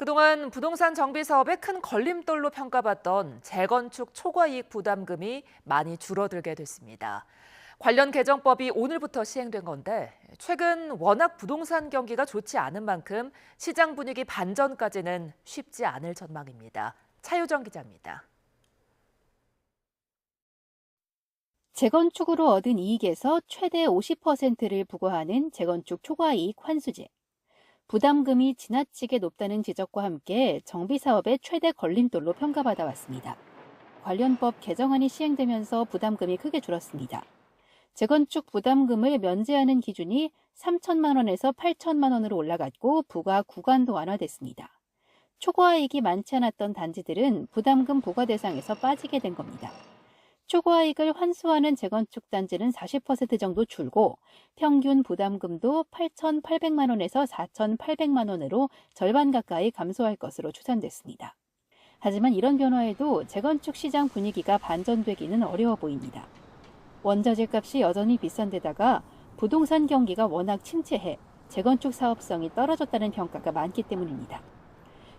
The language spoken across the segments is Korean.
그동안 부동산 정비 사업의 큰 걸림돌로 평가받던 재건축 초과이익 부담금이 많이 줄어들게 됐습니다. 관련 개정법이 오늘부터 시행된 건데 최근 워낙 부동산 경기가 좋지 않은 만큼 시장 분위기 반전까지는 쉽지 않을 전망입니다. 차유정 기자입니다. 재건축으로 얻은 이익에서 최대 50%를 부과하는 재건축 초과이익 환수제. 부담금이 지나치게 높다는 지적과 함께 정비사업의 최대 걸림돌로 평가받아 왔습니다. 관련법 개정안이 시행되면서 부담금이 크게 줄었습니다. 재건축 부담금을 면제하는 기준이 3천만 원에서 8천만 원으로 올라갔고 부과 구간도 완화됐습니다. 초과이익이 많지 않았던 단지들은 부담금 부과 대상에서 빠지게 된 겁니다. 초과이익을 환수하는 재건축 단지는 40% 정도 줄고 평균 부담금도 8,800만 원에서 4,800만 원으로 절반 가까이 감소할 것으로 추산됐습니다. 하지만 이런 변화에도 재건축 시장 분위기가 반전되기는 어려워 보입니다. 원자재 값이 여전히 비싼 데다가 부동산 경기가 워낙 침체해 재건축 사업성이 떨어졌다는 평가가 많기 때문입니다.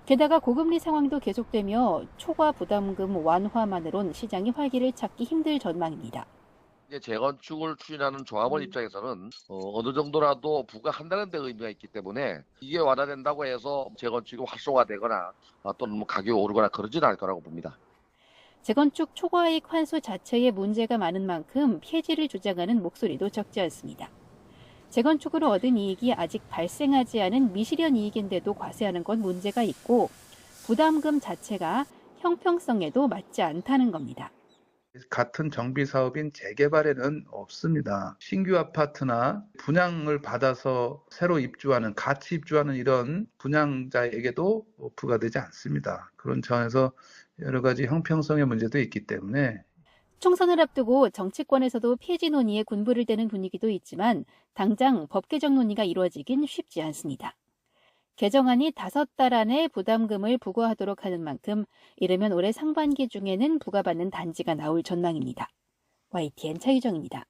게다가 고금리 상황도 계속되며 초과 부담금 완화만으론 시장이 활기를 찾기 힘들 전망입니다. 이제 재건축을 추진하는 조합원 입장에서는 어느 정도라도 부과한다는 데 의미가 있기 때문에 이게 완화된다고 해서 재건축이 활성화되거나 또는 가격이 오르거나 그러지는 않을 거라고 봅니다. 재건축 초과이익 환수 자체에 문제가 많은 만큼 폐지를 주장하는 목소리도 적지 않습니다. 재건축으로 얻은 이익이 아직 발생하지 않은 미실현 이익인데도 과세하는 건 문제가 있고 부담금 자체가 형평성에도 맞지 않다는 겁니다. 같은 정비 사업인 재개발에는 없습니다. 신규 아파트나 분양을 받아서 새로 입주하는, 같이 입주하는 이런 분양자에게도 부과되지 않습니다. 그런 차원에서 여러 가지 형평성의 문제도 있기 때문에 총선을 앞두고 정치권에서도 폐지 논의에 군부를 대는 분위기도 있지만 당장 법 개정 논의가 이루어지긴 쉽지 않습니다. 개정안이 5달 안에 부담금을 부과하도록 하는 만큼 이르면 올해 상반기 중에는 부과받는 단지가 나올 전망입니다. YTN 차유정입니다.